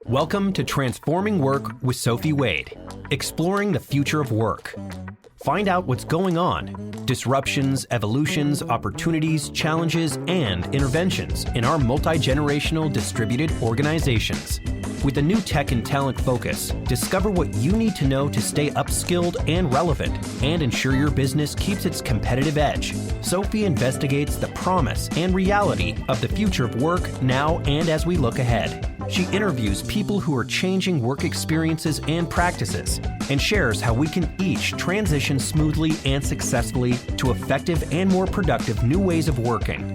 Welcome to Transforming Work with Sophie Wade, exploring the future of work. Find out what's going on, disruptions, evolutions, opportunities, challenges, and interventions in our multi-generational distributed organizations. With a new tech and talent focus, discover what you need to know to stay upskilled and relevant and ensure your business keeps its competitive edge. Sophie investigates the promise and reality of the future of work now and as we look ahead. She interviews people who are changing work experiences and practices and shares how we can each transition smoothly and successfully to effective and more productive new ways of working.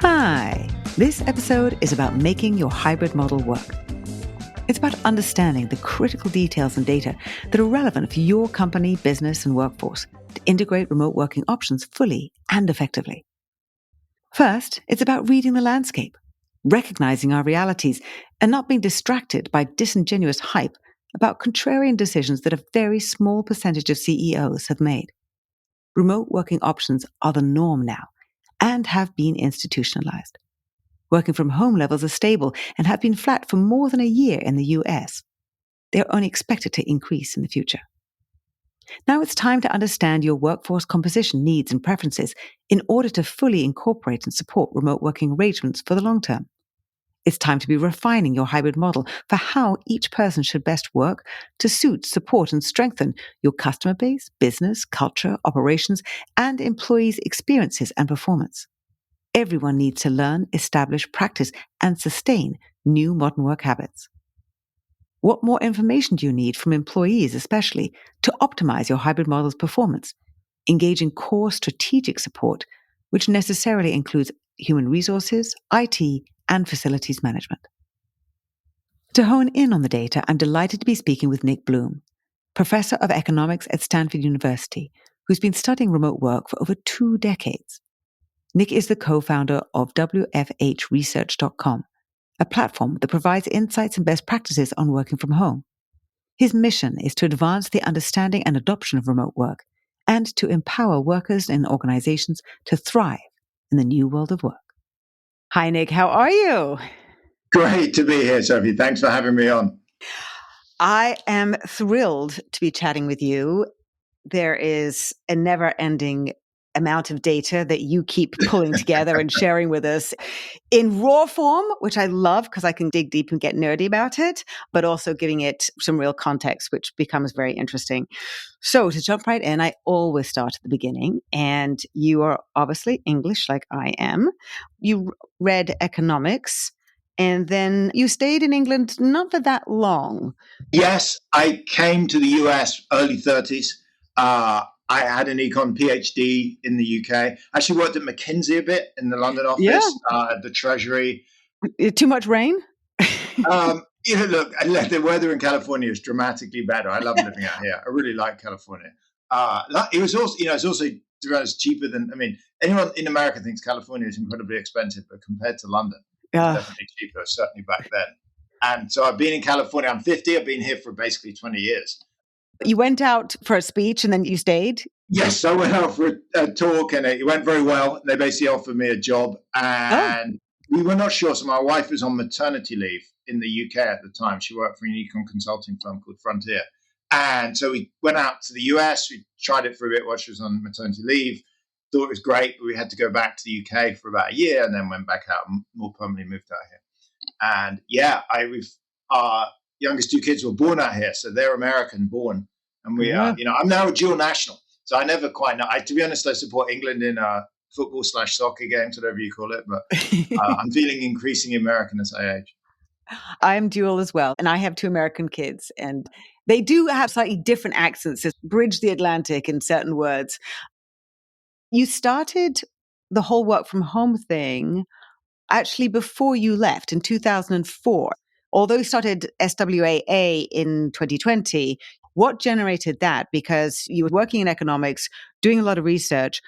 Hi, this episode is about making your hybrid model work. It's about understanding the critical details and data that are relevant for your company, business, and workforce to integrate remote working options fully and effectively. First, it's about reading the landscape, recognizing our realities, and not being distracted by disingenuous hype about contrarian decisions that a very small percentage of CEOs have made. Remote working options are the norm now and have been institutionalized. Working from home levels are stable and have been flat for more than a year in the US. They are only expected to increase in the future. Now it's time to understand your workforce composition needs and preferences in order to fully incorporate and support remote working arrangements for the long term. It's time to be refining your hybrid model for how each person should best work to suit, support, and strengthen your customer base, business, culture, operations, and employees' experiences and performance. Everyone needs to learn, establish, practice, and sustain new modern work habits. What more information do you need from employees, especially, to optimize your hybrid model's performance? Engage in core strategic support, which necessarily includes human resources, IT, and facilities management. To hone in on the data, I'm delighted to be speaking with Nick Bloom, professor of economics at Stanford University, who's been studying remote work for over 2 decades. Nick is the co-founder of WFHresearch.com, a platform that provides insights and best practices on working from home. His mission is to advance the understanding and adoption of remote work and to empower workers and organizations to thrive in the new world of work. Hi, Nick. How are you? Great to be here, Sophie. Thanks for having me on. I am thrilled to be chatting with you. There is a never-ending amount of data that you keep pulling together and sharing with us in raw form, which I love because I can dig deep and get nerdy about it, but also giving it some real context, which becomes very interesting. So to jump right in, I always start at the beginning, and you are obviously English like I am. You read economics, and then you stayed in England not for that long. Yes, I came to the US early 30s. I had an econ PhD in the UK. I actually worked at McKinsey a bit in the London office, at the Treasury. Too much rain? Look, the weather in California is dramatically better. I love living out here. I really like California. It was also, it's also to be honest, cheaper than, anyone in America thinks California is incredibly expensive, but compared to London, it's definitely cheaper, certainly back then. And so I've been in California. I'm 50. I've been here for basically 20 years. You went out for a speech and then you stayed? Yes, I went out for a talk and it went very well. They basically offered me a job and we were not sure. So my wife was on maternity leave in the UK at the time. She worked for an econ consulting firm called Frontier. And so we went out to the US. We tried it for a bit while she was on maternity leave. Thought it was great, but we had to go back to the UK for about a year and then went back out and more permanently moved out here. And our youngest 2 kids were born out here. So they're American born. And we are, I'm now a dual national. So I never quite know. To be honest, I support England in football/soccer games, whatever you call it. But I'm feeling increasingly American as I age. I'm dual as well. And I have 2 American kids. And they do have slightly different accents that bridge the Atlantic in certain words. You started the whole work from home thing actually before you left in 2004. Although you started SWAA in 2020, what generated that? Because you were working in economics, doing a lot of research.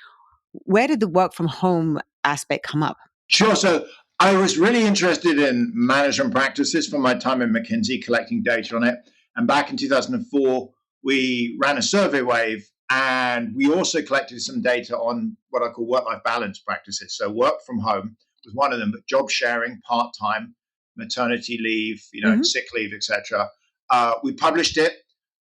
Where did the work from home aspect come up? Sure. So I was really interested in management practices from my time in McKinsey, collecting data on it. And back in 2004, we ran a survey wave and we also collected some data on what I call work-life balance practices. So work from home was one of them, but job sharing, part-time, maternity leave, Mm-hmm. sick leave, etc. We published it.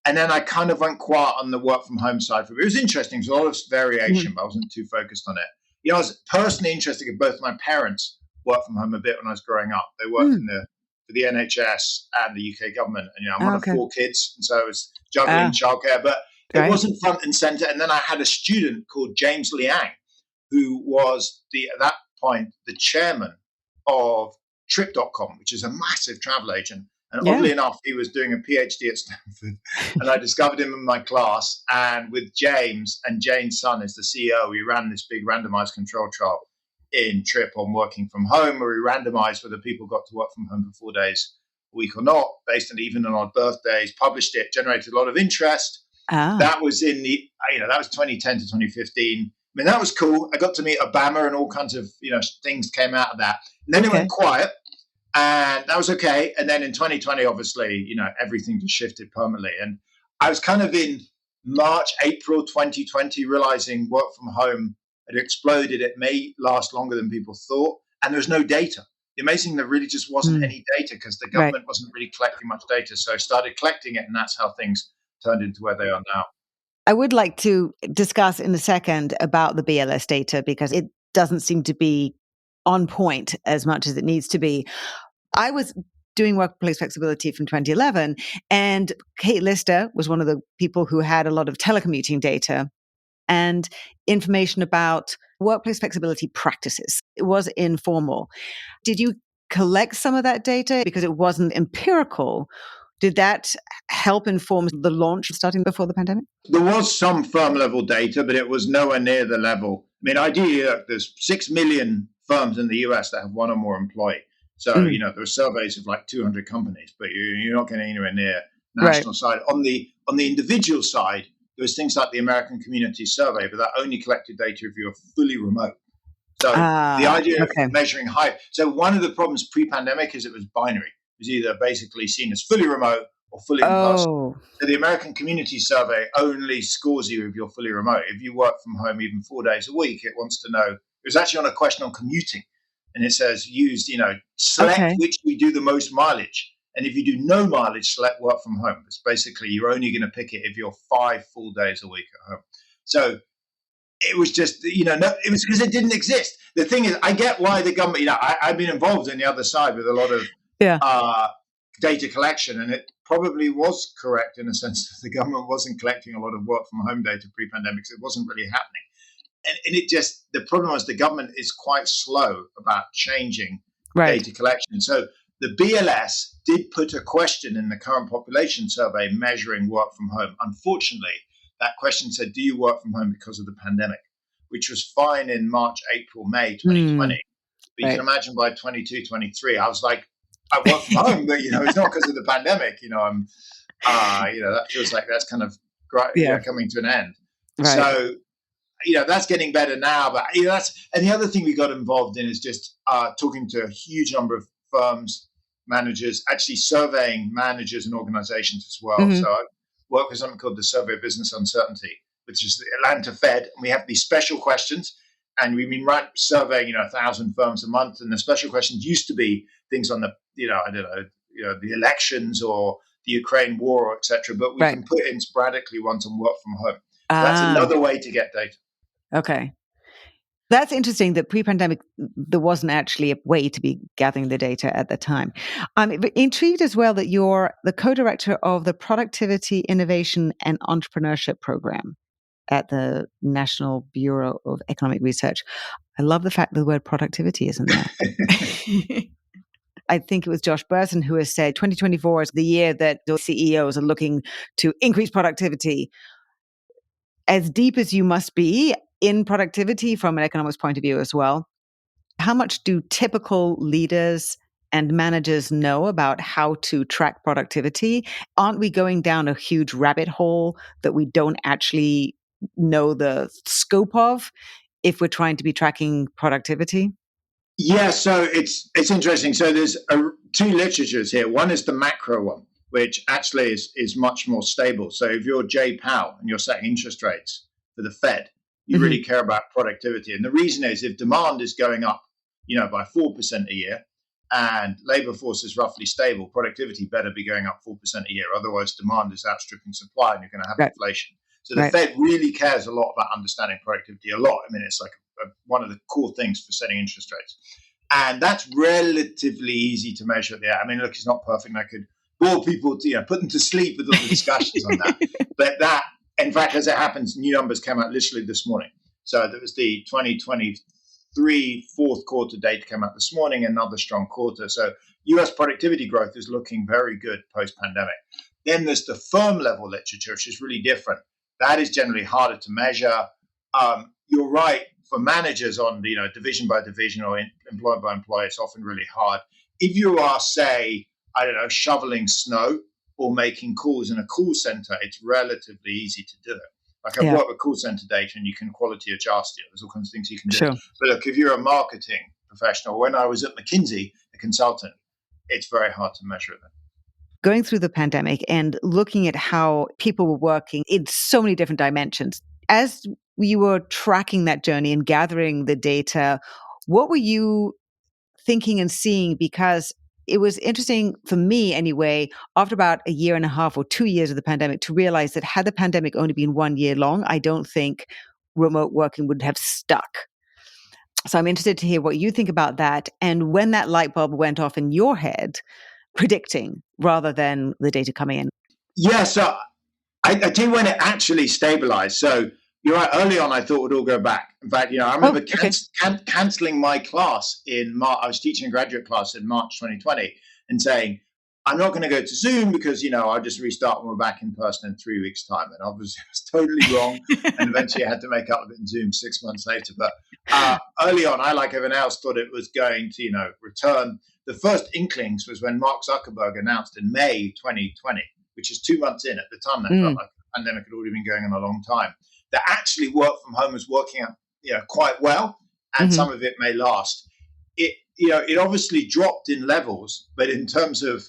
And then I kind of went quiet on the work from home side for it. It was interesting. There's a lot of variation, but I wasn't too focused on it. I was personally interested in both my parents worked from home a bit when I was growing up. They worked for the NHS and the UK government. And, I'm one of 4 kids. And so I was juggling childcare, but it wasn't front and center. And then I had a student called James Liang, who was at that point, the chairman of Trip.com, which is a massive travel agent. And oddly enough, he was doing a PhD at Stanford. And I discovered him in my class. And with James, and Jane's son is the CEO, we ran this big randomized control trial in Trip on working from home, where we randomized whether people got to work from home for 4 days a week or not, based on even and odd birthdays, published it, generated a lot of interest. That was that was 2010 to 2015. I mean, that was cool. I got to meet Obama and all kinds of, things came out of that. And then it went quiet. And that was okay. And then in 2020, obviously, everything just shifted permanently. And I was kind of in March, April 2020, realizing work from home had exploded. It may last longer than people thought. And there's no data. The amazing thing, there really just wasn't any data because the government wasn't really collecting much data. So I started collecting it, and that's how things turned into where they are now. I would like to discuss in a second about the BLS data because it doesn't seem to be on point as much as it needs to be. I was doing workplace flexibility from 2011, and Kate Lister was one of the people who had a lot of telecommuting data and information about workplace flexibility practices. It was informal. Did you collect some of that data because it wasn't empirical? Did that help inform the launch starting before the pandemic? There was some firm level data, but it was nowhere near the level. I mean, ideally, there's 6 million firms in the US that have one or more employees. So, there are surveys of like 200 companies, but you're not getting anywhere near national side. On the individual side, there was things like the American Community Survey, but that only collected data if you're fully remote. So the idea of measuring height. So one of the problems pre-pandemic is it was binary. It was either basically seen as fully remote or fully in person. So the American Community Survey only scores you if you're fully remote. If you work from home even 4 days a week, it wants to know. It was actually on a question on commuting. And it says select which you do the most mileage. And if you do no mileage, select work from home. It's basically you're only going to pick it if you're 5 full days a week at home. So it was just, it was because it didn't exist. The thing is, I get why the government, I've been involved in the other side with a lot of data collection. And it probably was correct in a sense that the government wasn't collecting a lot of work from home data pre-pandemic. So it wasn't really happening. And it just, the problem was the government is quite slow about changing data collection. So the BLS did put a question in the current population survey measuring work from home. Unfortunately, that question said, do you work from home because of the pandemic? Which was fine in March, April, May 2020. But you can imagine by 22, 23, I was like, I work from home, but, it's not because of the pandemic. That feels like that's kind of coming to an end. So, that's getting better now, but and the other thing we got involved in is just talking to a huge number of firms, managers, actually surveying managers and organizations as well. So I work with something called the Survey of Business Uncertainty, which is the Atlanta Fed. And we have these special questions, and we've been surveying 1,000 firms a month. And the special questions used to be things on the the elections or the Ukraine war, etc. But we can put in sporadically ones on work from home. So that's another way to get data. Okay. That's interesting that pre-pandemic, there wasn't actually a way to be gathering the data at the time. I'm intrigued as well that you're the co-director of the Productivity, Innovation and Entrepreneurship Program at the National Bureau of Economic Research. I love the fact that the word productivity is in there. I think it was Josh Burson who has said 2024 is the year that the CEOs are looking to increase productivity. As deep as you must be in productivity from an economist point of view as well, how much do typical leaders and managers know about how to track productivity? Aren't we going down a huge rabbit hole that we don't actually know the scope of if we're trying to be tracking productivity? Yeah, so it's interesting. So there's 2 literatures here. One is the macro one, which actually is much more stable. So if you're Jay Powell and you're setting interest rates for the Fed, you really care about productivity. And the reason is if demand is going up, by 4% a year, and labor force is roughly stable, productivity better be going up 4% a year. Otherwise, demand is outstripping supply and you're going to have inflation. So the Fed really cares a lot about understanding productivity a lot. I mean, it's like one of the core things for setting interest rates. And that's relatively easy to measure there. I mean, look, it's not perfect. I could bore people to, put them to sleep with all the discussions on that. But that, in fact, as it happens, new numbers came out literally this morning. So there was the 2023 fourth quarter data came out this morning, another strong quarter. So US productivity growth is looking very good post-pandemic. Then there's the firm level literature, which is really different. That is generally harder to measure. You're right. For managers on division by division or employee by employee, it's often really hard. If you are, say, I don't know, shoveling snow or making calls in a call center, it's relatively easy to do it. Like I've worked with call center data and you can quality adjust it. There's all kinds of things you can do. Sure. But look, if you're a marketing professional, when I was at McKinsey, a consultant, it's very hard to measure that. Going through the pandemic and looking at how people were working in so many different dimensions, as you were tracking that journey and gathering the data, what were you thinking and seeing? Because it was interesting for me anyway, after about a year and a half or 2 years of the pandemic, to realize that had the pandemic only been 1 year long, I don't think remote working would have stuck. So I'm interested to hear what you think about that. And when that light bulb went off in your head, predicting rather than the data coming in. Yeah, so I tell you when it actually stabilized. So you're right, early on, I thought it would all go back. In fact, I remember canceling my class in March. I was teaching a graduate class in March 2020 and saying, I'm not going to go to Zoom because, I'll just restart when we're back in person in 3 weeks' time. And obviously I was totally wrong. And eventually I had to make up with it in Zoom 6 months later. But early on, I, like everyone else, thought it was going to, return. The first inklings was when Mark Zuckerberg announced in May 2020, which is 2 months in. At the time, that felt like the pandemic had already been going on a long time, that actually work from home was working out, quite well, and some of it may last. It obviously dropped in levels, but in terms of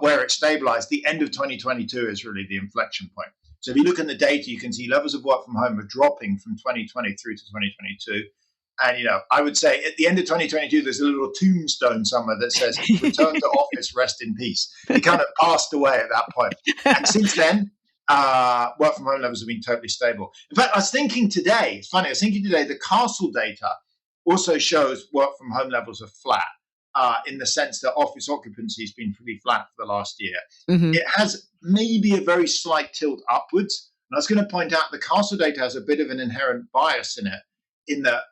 where it stabilized, the end of 2022 is really the inflection point. So if you look in the data, you can see levels of work from home are dropping from 2020 through to 2022. And, I would say at the end of 2022, there's a little tombstone somewhere that says, return to office, rest in peace. He kind of passed away at that point. And since then, work from home levels have been totally stable. In fact, I was thinking today, it's funny, the Castle data also shows work from home levels are flat in the sense that office occupancy has been pretty flat for the last year. It has maybe a very slight tilt upwards. And I was going to point out the Castle data has a bit of an inherent bias in it, in that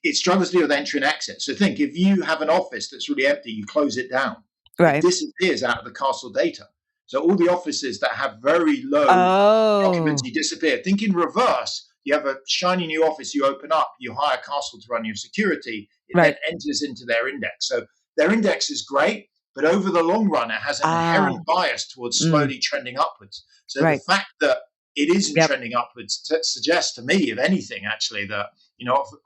it struggles to deal with entry and exit. So think, if you have an office that's really empty, you close it down. Right. It disappears out of the Castle data. So all the offices that have very low occupancy disappear. Think in reverse. You have a shiny new office, you open up, you hire Castle to run your security. It then enters into their index. So their index is great, but over the long run, it has an inherent bias towards slowly trending upwards. So the fact that it isn't trending upwards suggests to me, if anything, actually, that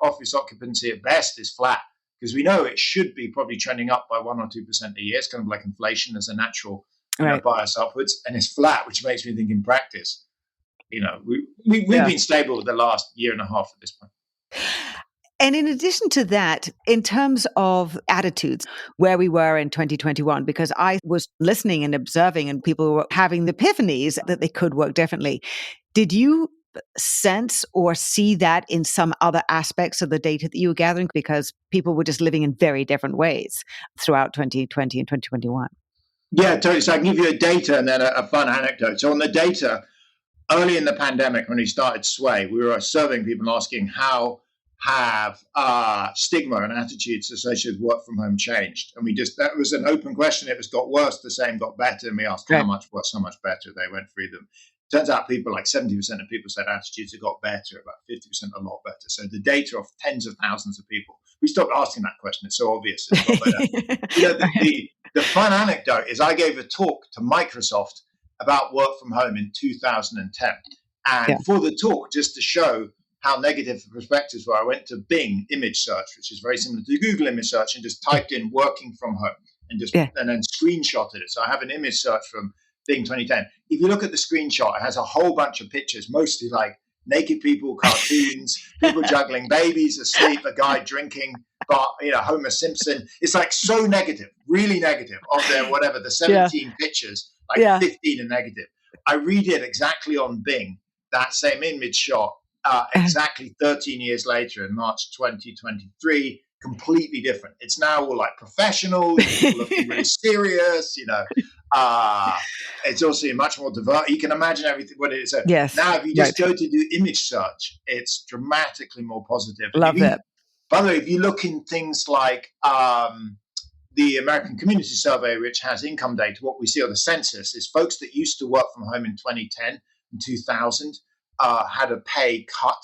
office occupancy at best is flat, because we know it should be probably trending up by 1 or 2% a year. It's kind of like inflation as a natural bias upwards, and it's flat, which makes me think in practice, we've been stable the last year and a half at this point. And in addition to that, in terms of attitudes, where we were in 2021, because I was listening and observing and people were having the epiphanies that they could work differently. Did you sense or see that in some other aspects of the data that you were gathering? Because people were just living in very different ways throughout 2020 and 2021. Yeah, totally. So I can give you a data and then a fun anecdote. So on the data, early in the pandemic, when we started Sway, we were surveying people and asking how have stigma and attitudes associated with work from home changed. And that was an open question. It was got worse, the same got better. And we asked how much worse, how much better. They went through them. Turns out people, like 70% of people said attitudes have got better, about 50% a lot better. So the data of tens of thousands of people, we stopped asking that question. It's so obvious. It's got better. The fun anecdote is I gave a talk to Microsoft about work from home in 2010. And for the talk, just to show how negative the perspectives were, I went to Bing image search, which is very similar to Google image search, and just typed in working from home and then screenshotted it. So I have an image search from Bing 2010. If you look at the screenshot, it has a whole bunch of pictures, mostly like naked people, cartoons, people juggling babies, asleep, a guy drinking, but Homer Simpson. It's like so negative, really negative. Of their whatever the 17 pictures, like 15 are negative. I redid exactly on Bing that same image shot exactly 13 years later in March 2023. Completely different. It's now all like professionals, people looking really serious. It's also much more diverse. You can imagine everything what it is. So now, if you just go to do image search, it's dramatically more positive. Love it. By the way, if you look in things like the American Community Survey, which has income data, what we see on the census is folks that used to work from home in 2010 and 2000 had a pay cut.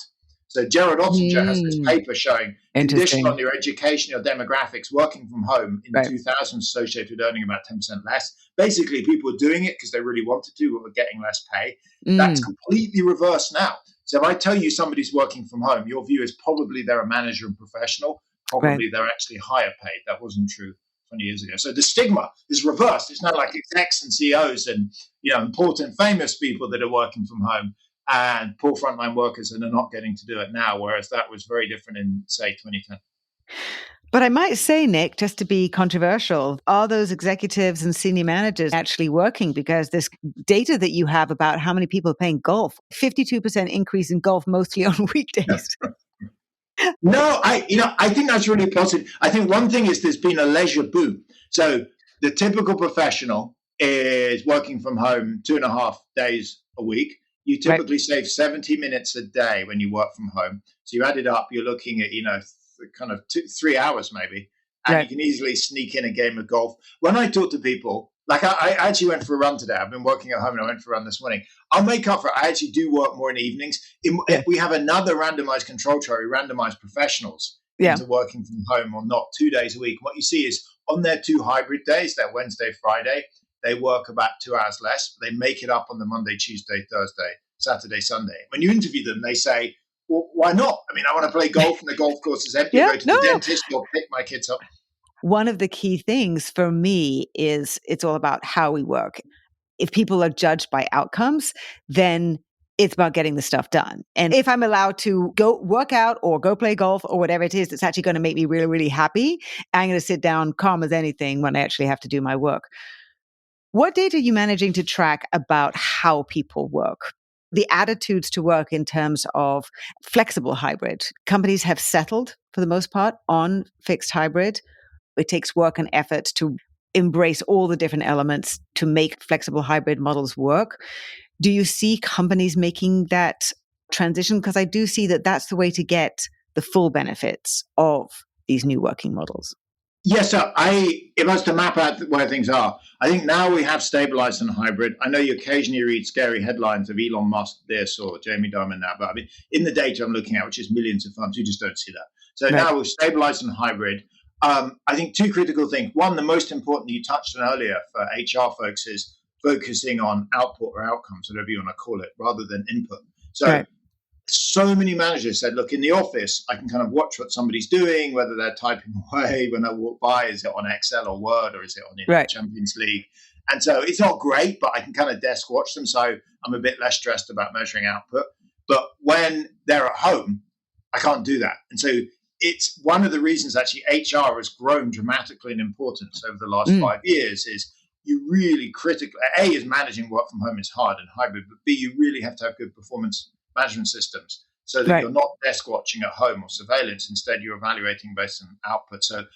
So Gerald Ottinger has this paper showing condition on your education, your demographics, working from home in 2000 associated with earning about 10% less. Basically, people were doing it because they really wanted to, but were getting less pay. That's completely reversed now. So if I tell you somebody's working from home, your view is probably they're a manager and professional. Probably they're actually higher paid. That wasn't true 20 years ago. So the stigma is reversed. It's not like execs and CEOs and important famous people that are working from home and poor frontline workers and are not getting to do it now, whereas that was very different in, say, 2010. But I might say, Nick, just to be controversial, are those executives and senior managers actually working? Because this data that you have about how many people are playing golf, 52% increase in golf, mostly on weekdays. No, I think that's really positive. I think one thing is there's been a leisure boom. So the typical professional is working from home 2.5 days a week. You typically save 70 minutes a day when you work from home. So you add it up, you're looking at, kind of 3 hours maybe. And you can easily sneak in a game of golf. When I talk to people, like I actually went for a run today. I've been working at home and I went for a run this morning. I'll make up for it. I actually do work more in the evenings. We have another randomized control trial, we randomize professionals into working from home or not 2 days a week. What you see is on their 2 hybrid days, that Wednesday, Friday, they work about 2 hours less, but they make it up on the Monday, Tuesday, Thursday, Saturday, Sunday. When you interview them, they say, well, why not? I mean, I want to play golf and the golf course is empty. Go to the dentist or pick my kids up. One of the key things for me is it's all about how we work. If people are judged by outcomes, then it's about getting the stuff done. And if I'm allowed to go work out or go play golf or whatever it is that's actually going to make me really, really happy, I'm going to sit down calm as anything when I actually have to do my work. What data are you managing to track about how people work? The attitudes to work in terms of flexible hybrid. Companies have settled, for the most part, on fixed hybrid. It takes work and effort to embrace all the different elements to make flexible hybrid models work. Do you see companies making that transition? Because I do see that that's the way to get the full benefits of these new working models. Yes, so if I was to map out where things are, I think now we have stabilized and hybrid. I know you occasionally read scary headlines of Elon Musk this or Jamie Dimon that, but I mean, in the data I'm looking at, which is millions of firms, you just don't see that. So now we've stabilized and hybrid. I think 2 critical things. One, the most important you touched on earlier for HR folks is focusing on output or outcomes, whatever you want to call it, rather than input. So many managers said, look, in the office, I can kind of watch what somebody's doing, whether they're typing away when I walk by, is it on Excel or Word, or is it on Champions League? And so it's not great, but I can kind of desk watch them. So I'm a bit less stressed about measuring output. But when they're at home, I can't do that. And so it's one of the reasons actually HR has grown dramatically in importance over the last 5 years is you really critically, A, is managing work from home is hard and hybrid, but B, you really have to have good performance management systems so that you're not desk watching at home or surveillance. Instead, you're evaluating based on output. So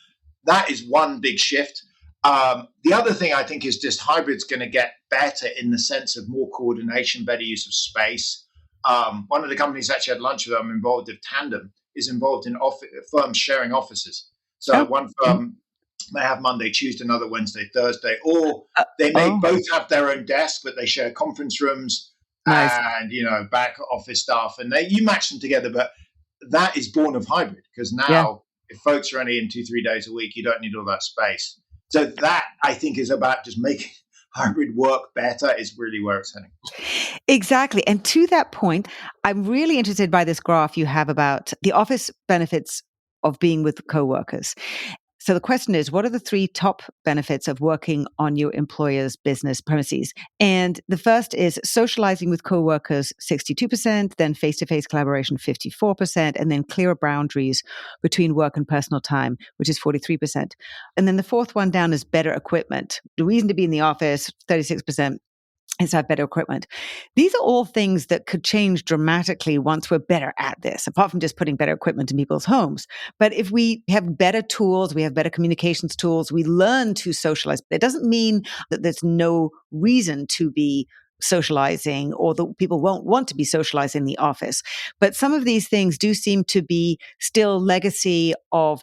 that is one big shift. The other thing I think is just hybrid's going to get better in the sense of more coordination, better use of space. One of the companies actually had lunch with, I'm involved with, Tandem, is involved in firms sharing offices. So one firm may have Monday, Tuesday, another Wednesday, Thursday, or they may both have their own desk, but they share conference rooms. And, back office staff, and you match them together. But that is born of hybrid because now if folks are only in 2-3 days a week, you don't need all that space. So that I think is about just making hybrid work better is really where it's heading. Exactly. And to that point, I'm really interested by this graph you have about the office benefits of being with coworkers. So the question is, what are the 3 top benefits of working on your employer's business premises? And the first is socializing with coworkers, 62%, then face-to-face collaboration, 54%, and then clearer boundaries between work and personal time, which is 43%. And then the fourth one down is better equipment. The reason to be in the office, 36%. Is to have better equipment. These are all things that could change dramatically once we're better at this, apart from just putting better equipment in people's homes. But if we have better tools, we have better communications tools, we learn to socialize. It doesn't mean that there's no reason to be socializing or that people won't want to be socializing in the office. But some of these things do seem to be still legacy of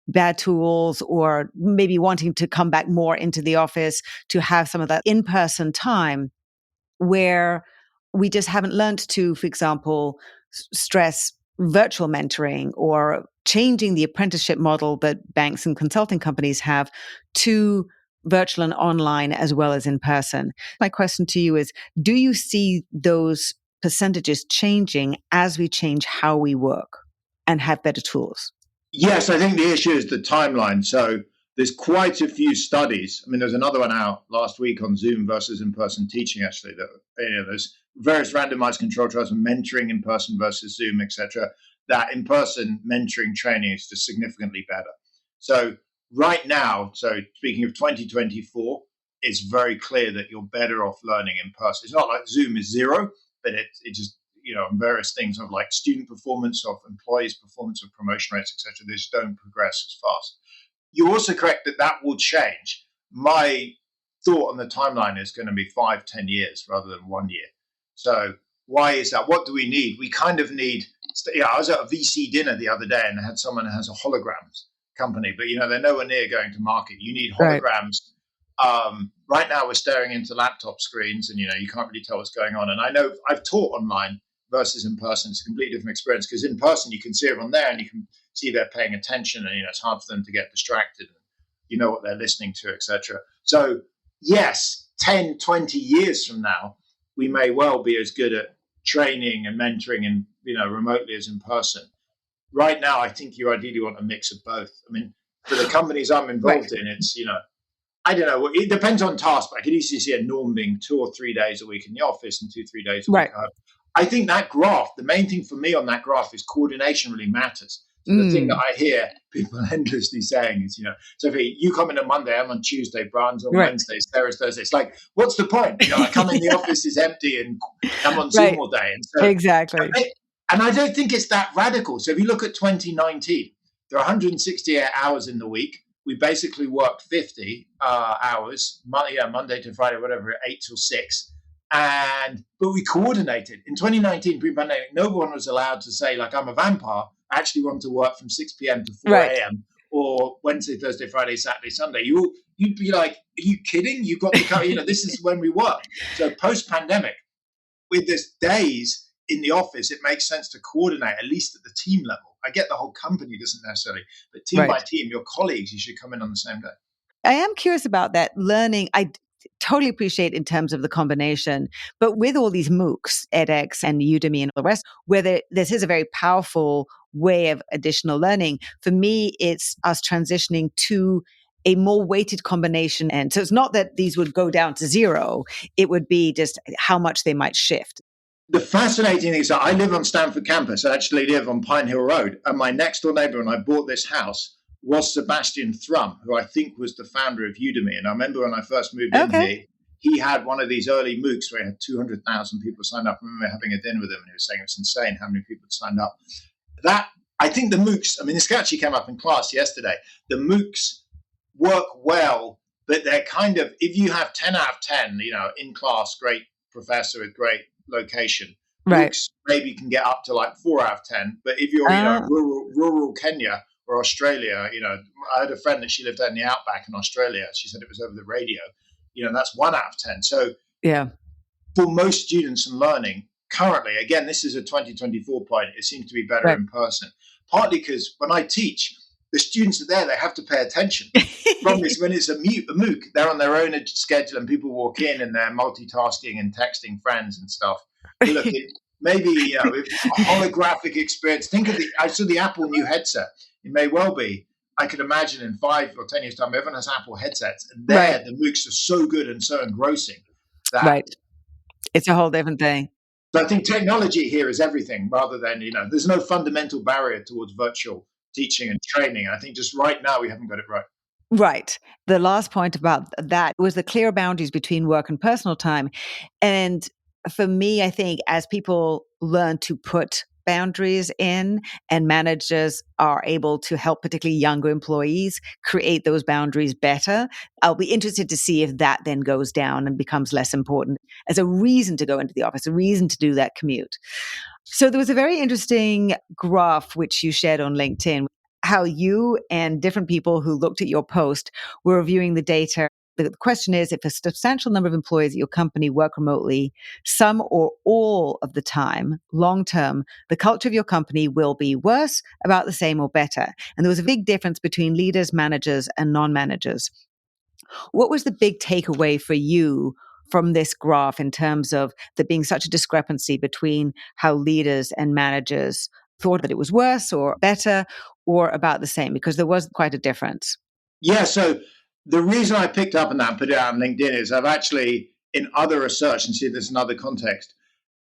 bad tools, or maybe wanting to come back more into the office to have some of that in-person time where we just haven't learned to, for example, stress virtual mentoring or changing the apprenticeship model that banks and consulting companies have to virtual and online as well as in person. My question to you is, do you see those percentages changing as we change how we work and have better tools? Yes, I think the issue is the timeline. So there's quite a few studies. I mean, there's another one out last week on Zoom versus in-person teaching, actually. That, there's various randomized control trials of mentoring in person versus Zoom, etc. That in-person mentoring training is just significantly better. So right now, so speaking of 2024, it's very clear that you're better off learning in person. It's not like Zoom is zero, but it just, various things of like student performance, of employees' performance, of promotion rates, etc. They just don't progress as fast. You're also correct that that will change. My thought on the timeline is going to be 5-10 years rather than 1 year. So why is that? What do we need? We kind of need. I was at a VC dinner the other day and I had someone who has a holograms company, but they're nowhere near going to market. You need holograms. Right now we're staring into laptop screens and you can't really tell what's going on. And I know I've taught online versus in person. It's a completely different experience because in person you can see everyone there and you can see they're paying attention and it's hard for them to get distracted and you know what they're listening to, etc. So yes, 10, 20 years from now, we may well be as good at training and mentoring and remotely as in person. Right now, I think you ideally want a mix of both. I mean, for the companies I'm involved in, it's I don't know. It depends on task, but I could easily see a norm being 2 or 3 days a week in the office and 2-3 days a week at home. I think that graph, the main thing for me on that graph is coordination really matters. So the thing that I hear people endlessly saying is, Sophie, you come in on Monday, I'm on Tuesday, Brian's on Wednesday, Sarah's Thursday. It's like, what's the point? I come in, the office is empty and I'm on Zoom all day. And so, exactly. And I don't think it's that radical. So if you look at 2019, there are 168 hours in the week. We basically worked 50 hours, Monday to Friday, whatever, 8 till 6. But we coordinated. In 2019, pre-pandemic, no one was allowed to say, like, I'm a vampire. I actually want to work from 6 p.m. to 4 a.m. or Wednesday, Thursday, Friday, Saturday, Sunday. You'd be like, are you kidding? You've got to come, this is when we work. So post-pandemic, with this days in the office, it makes sense to coordinate, at least at the team level. I get the whole company doesn't necessarily, but team by team, your colleagues, you should come in on the same day. I am curious about that learning. I totally appreciate in terms of the combination, but with all these MOOCs, edX and Udemy and the rest, where this is a very powerful way of additional learning. For me, it's us transitioning to a more weighted combination. And so it's not that these would go down to zero. It would be just how much they might shift. The fascinating thing is that I live on Stanford campus. I actually live on Pine Hill Road. And my next door neighbor when I bought this house was Sebastian Thrum, who I think was the founder of Udemy. And I remember when I first moved in here, he had one of these early MOOCs where he had 200,000 people signed up. I remember having a dinner with him and he was saying it was insane how many people had signed up. I think the MOOCs, this actually came up in class yesterday. The MOOCs work well, but they're kind of, if you have 10 out of 10, in class, great professor with great location, MOOCs maybe can get up to like 4 out of 10. But if you're, rural Kenya or Australia, I had a friend that she lived out in the outback in Australia. She said it was over the radio. That's 1 out of 10. So for most students and learning currently, again, this is a 2024 point, it seems to be better in person. Partly because when I teach, the students are there, they have to pay attention. The problem is when it's a MOOC, they're on their own schedule and people walk in and they're multitasking and texting friends and stuff. But look, maybe a holographic experience. I saw the Apple new headset. It may well be I could imagine in 5 or 10 years' time, everyone has Apple headsets, and Right. the MOOCs are so good and so engrossing that. Right. It's a whole different thing. So I think technology here is everything, rather than, there's no fundamental barrier towards virtual teaching and training. I think just right now we haven't got it right. Right. The last point about that was the clear boundaries between work and personal time. And for me, I think as people learn to put boundaries in and managers are able to help particularly younger employees create those boundaries better, I'll be interested to see if that then goes down and becomes less important as a reason to go into the office, a reason to do that commute. So there was a very interesting graph which you shared on LinkedIn, how you and different people who looked at your post were reviewing the data. The question is, if a substantial number of employees at your company work remotely, some or all of the time, long term, the culture of your company will be worse, about the same, or better. And there was a big difference between leaders, managers, and non-managers. What was the big takeaway for you from this graph in terms of there being such a discrepancy between how leaders and managers thought that it was worse or better or about the same? Because there was quite a difference. Yeah, so the reason I picked up on that and put it out on LinkedIn is I've actually, in other research, and see this in other context,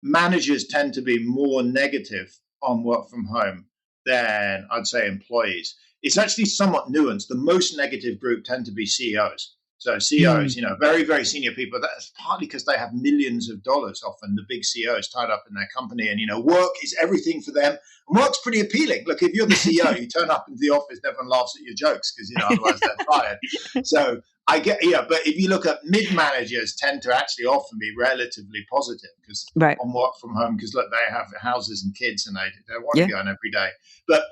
managers tend to be more negative on work from home than I'd say employees. It's actually somewhat nuanced. The most negative group tend to be CEOs. So CEOs, very, very senior people. That's partly because they have millions of dollars, often the big CEOs tied up in their company, and work is everything for them. And work's pretty appealing. Look, if you're the CEO, you turn up into the office, everyone laughs at your jokes because otherwise they're fired. So I get, but if you look at mid-managers, tend to actually often be relatively positive because on work from home, because look, they have houses and kids and they want to go on every day. But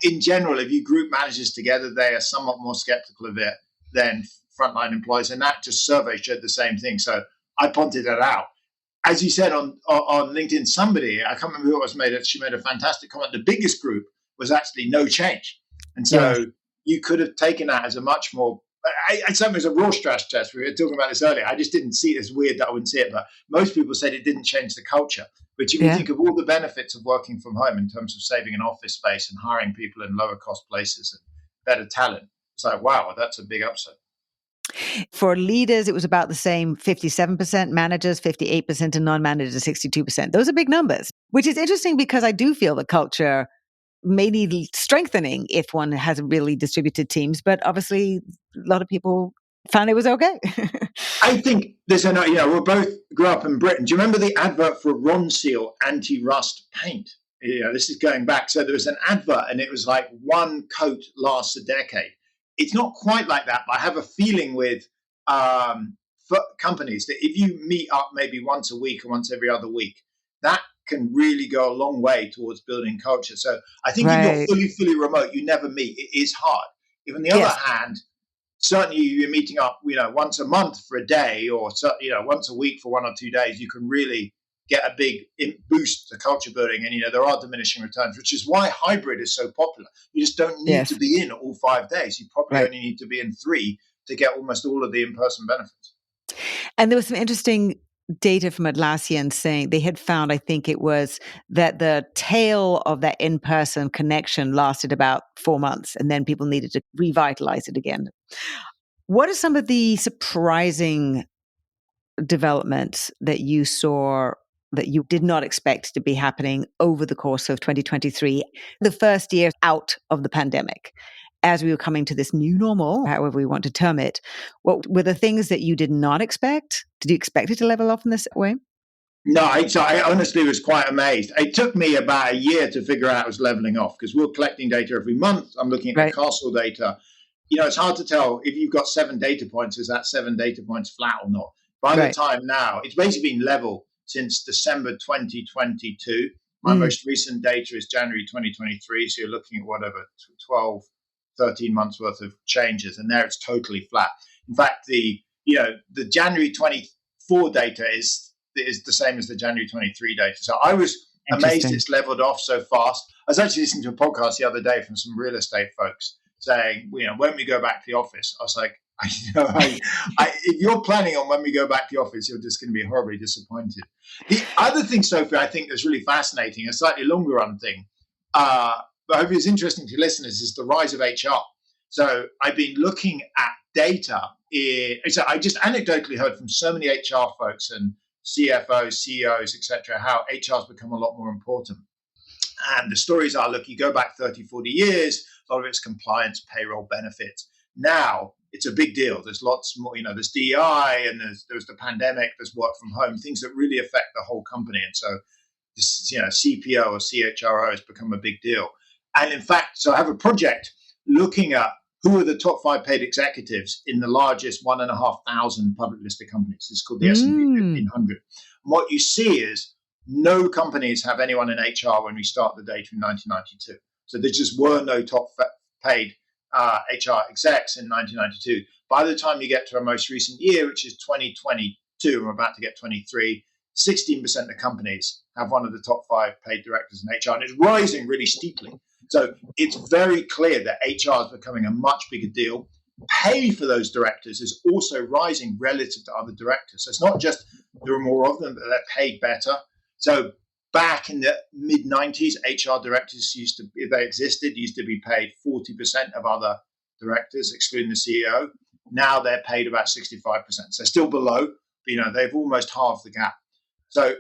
in general, if you group managers together, they are somewhat more skeptical of it than frontline employees, and that just survey showed the same thing. So I pointed that out. As you said on LinkedIn, somebody, I can't remember who it was, she made a fantastic comment. The biggest group was actually no change. And so you could have taken that as a much more, I'd say it was a raw stress test. We were talking about this earlier. I just didn't see it. It's weird that I wouldn't see it, but most people said it didn't change the culture. But if you think of all the benefits of working from home in terms of saving an office space and hiring people in lower cost places and better talent, it's like, wow, that's a big upside. For leaders, it was about the same, 57%, managers 58%, and non-managers 62%. Those are big numbers, which is interesting because I do feel the culture may need strengthening if one has really distributed teams, but obviously a lot of people found it was okay. I think there's we both grew up in Britain. Do you remember the advert for Ronseal anti-rust paint? This is going back. So there was an advert and it was like one coat lasts a decade. It's not quite like that, but I have a feeling with companies that if you meet up maybe once a week or once every other week, that can really go a long way towards building culture. So I think if you're fully remote, you never meet. It is hard. If on the other hand, certainly you're meeting up, once a month for a day or, once a week for 1 or 2 days, you can really get a big boost to culture building. And, there are diminishing returns, which is why hybrid is so popular. You just don't need to be in all 5 days. You probably only need to be in 3 to get almost all of the in-person benefits. And there was some interesting data from Atlassian saying they had found, I think it was, that the tail of that in-person connection lasted about 4 months, and then people needed to revitalize it again. What are some of the surprising developments that you saw that you did not expect to be happening over the course of 2023, the first year out of the pandemic? As we were coming to this new normal, however we want to term it, what were the things that you did not expect? Did you expect it to level off in this way? No, I honestly was quite amazed. It took me about a year to figure out it was leveling off because we're collecting data every month. I'm looking at the Castle data. It's hard to tell if you've got 7 data points, is that 7 data points flat or not? By the time now, it's basically been level since December 2022. My most recent data is January 2023. So you're looking at whatever, 12, 13 months worth of changes. And there it's totally flat. In fact, the January 24 data is the same as the January 23 data. So I was amazed it's leveled off so fast. I was actually listening to a podcast the other day from some real estate folks saying, when we go back to the office, I was like, if you're planning on when we go back to the office, you're just going to be horribly disappointed. The other thing, Sophie, I think is really fascinating, a slightly longer run thing, but I hope it's interesting to listeners, is the rise of HR. So I've been looking at data. I just anecdotally heard from so many HR folks and CFOs, CEOs, etc., how HR has become a lot more important. And the stories are, look, you go back 30, 40 years, a lot of it's compliance, payroll, benefits. Now it's a big deal. There's lots more, there's DEI and there's the pandemic, there's work from home, things that really affect the whole company. And so this, CPO or CHRO has become a big deal. And in fact, so I have a project looking at who are the top 5 paid executives in the largest 1,500 public listed companies. It's called the S&P 1500. And what you see is no companies have anyone in HR when we start the data in 1992. So there just were no top paid HR execs in 1992. By the time you get to our most recent year, which is 2022, and we're about to get 23, 16% of companies have one of the top 5 paid directors in HR, and it's rising really steeply. So it's very clear that HR is becoming a much bigger deal. Pay for those directors is also rising relative to other directors. So it's not just there are more of them, but they're paid better. So back in the mid-90s, HR directors used to, if they existed, used to be paid 40% of other directors, excluding the CEO. Now they're paid about 65%. So still below, but, they've almost halved the gap. So,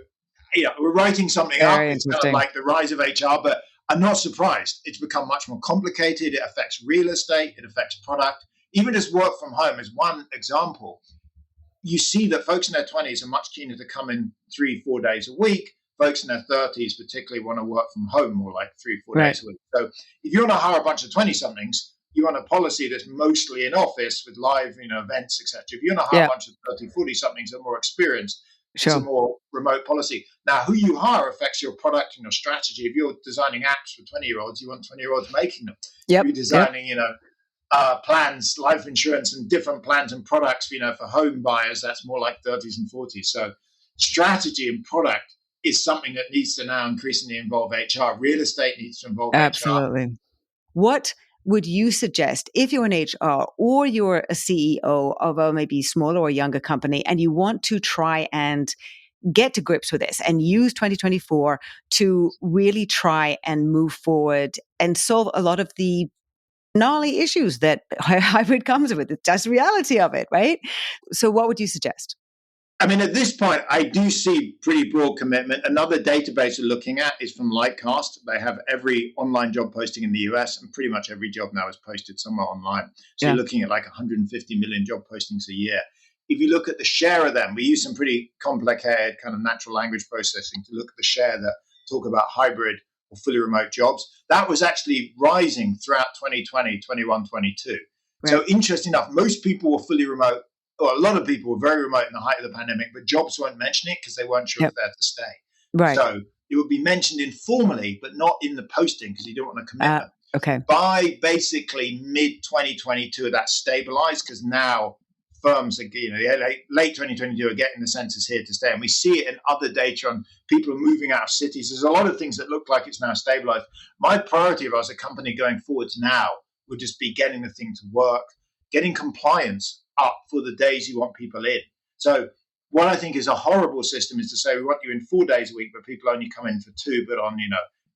we're writing something up. It's kind of like the rise of HR, but I'm not surprised. It's become much more complicated. It affects real estate. It affects product. Even as work from home is one example. You see that folks in their 20s are much keener to come in 3-4 days a week. Folks in their 30s particularly want to work from home more like 3-4 days a week. So if you want to hire a bunch of 20-somethings, you want a policy that's mostly in office with live events, etc. If you want to hire a bunch of 30-40-somethings that are more experienced, it's a more remote policy. Now, who you hire affects your product and your strategy. If you're designing apps for 20-year-olds, you want 20-year-olds making them. If you're designing, plans, life insurance and different plans and products, for home buyers, that's more like 30s and 40s. So strategy and product is something that needs to now increasingly involve HR. Real estate needs to involve HR. Absolutely. What would you suggest if you're an HR or you're a CEO of a maybe smaller or younger company and you want to try and get to grips with this and use 2024 to really try and move forward and solve a lot of the gnarly issues that hybrid comes with? It's just the reality of it, right? So what would you suggest? I mean, at this point, I do see pretty broad commitment. Another database we're looking at is from Lightcast. They have every online job posting in the US, and pretty much every job now is posted somewhere online. So you're looking at like 150 million job postings a year. If you look at the share of them, we use some pretty complicated kind of natural language processing to look at the share that talk about hybrid or fully remote jobs. That was actually rising throughout 2020, 21, 22. Right. So interesting enough, most people were fully remote. Or a lot of people were very remote in the height of the pandemic, but jobs weren't mentioning it because they weren't sure if they're to stay. Right. So it would be mentioned informally, but not in the posting because you don't want a commitment. Okay. By basically mid-2022, that stabilized because now firms are, late 2022 are getting the census here to stay. And we see it in other data on people are moving out of cities. There's a lot of things that look like it's now stabilized. My priority as a company going forwards now would just be getting the thing to work, getting compliance up for the days you want people in. So what I think is a horrible system is to say we want you in 4 days a week, but people only come in for 2, but on,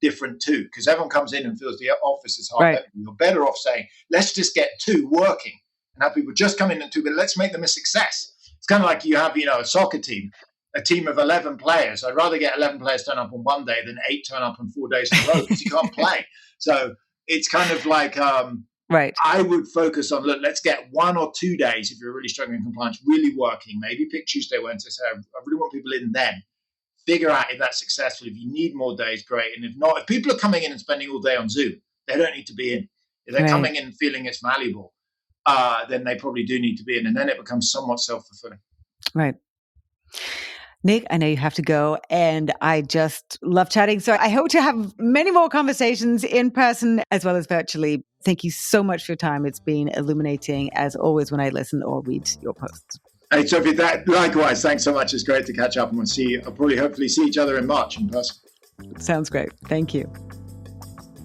different 2, because everyone comes in and feels the office is hard. Right. You're better off saying, let's just get 2 working and have people just come in at 2, but let's make them a success. It's kind of like you have, a soccer team, a team of 11 players. I'd rather get 11 players turn up on one day than 8 turn up on 4 days in a row because you can't play. So it's kind of like, right. I would focus on, let's get 1 or 2 days if you're really struggling in compliance, really working. Maybe pick Tuesday, Wednesday, say, I really want people in then. Figure out if that's successful. If you need more days, great. And if not, if people are coming in and spending all day on Zoom, they don't need to be in. If they're coming in and feeling it's valuable, then they probably do need to be in. And then it becomes somewhat self-fulfilling. Right. Nick, I know you have to go, and I just love chatting. So I hope to have many more conversations in person as well as virtually. Thank you so much for your time. It's been illuminating as always when I listen or read your posts. Hey, Sophie, likewise. Thanks so much. It's great to catch up, and we'll hopefully see each other in March in person. Sounds great. Thank you.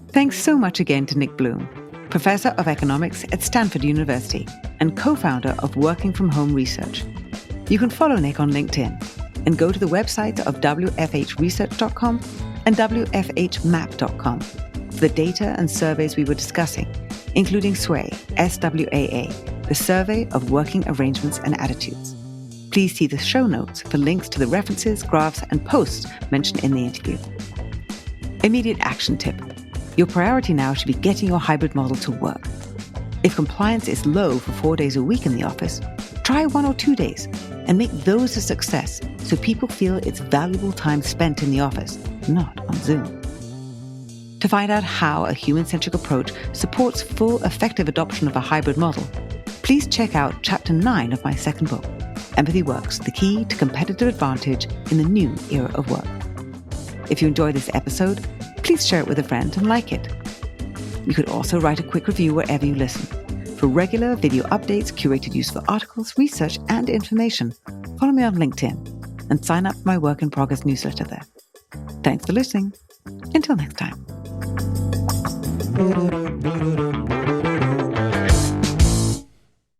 Thanks so much again to Nick Bloom, Professor of Economics at Stanford University and co-founder of Working From Home Research. You can follow Nick on LinkedIn and go to the websites of wfhresearch.com and wfhmap.com for the data and surveys we were discussing, including SWAA, S-W-A-A, the Survey of Working Arrangements and Attitudes. Please see the show notes for links to the references, graphs, and posts mentioned in the interview. Immediate action tip. Your priority now should be getting your hybrid model to work. If compliance is low for 4 days a week in the office, try 1 or 2 days and make those a success so people feel it's valuable time spent in the office, not on Zoom. To find out how a human-centric approach supports full, effective adoption of a hybrid model, please check out Chapter 9 of my second book, Empathy Works, the Key to Competitive Advantage in the New Era of Work. If you enjoyed this episode, please share it with a friend and like it. You could also write a quick review wherever you listen. For regular video updates, curated useful articles, research, and information, follow me on LinkedIn and sign up for my Work in Progress newsletter there. Thanks for listening. Until next time.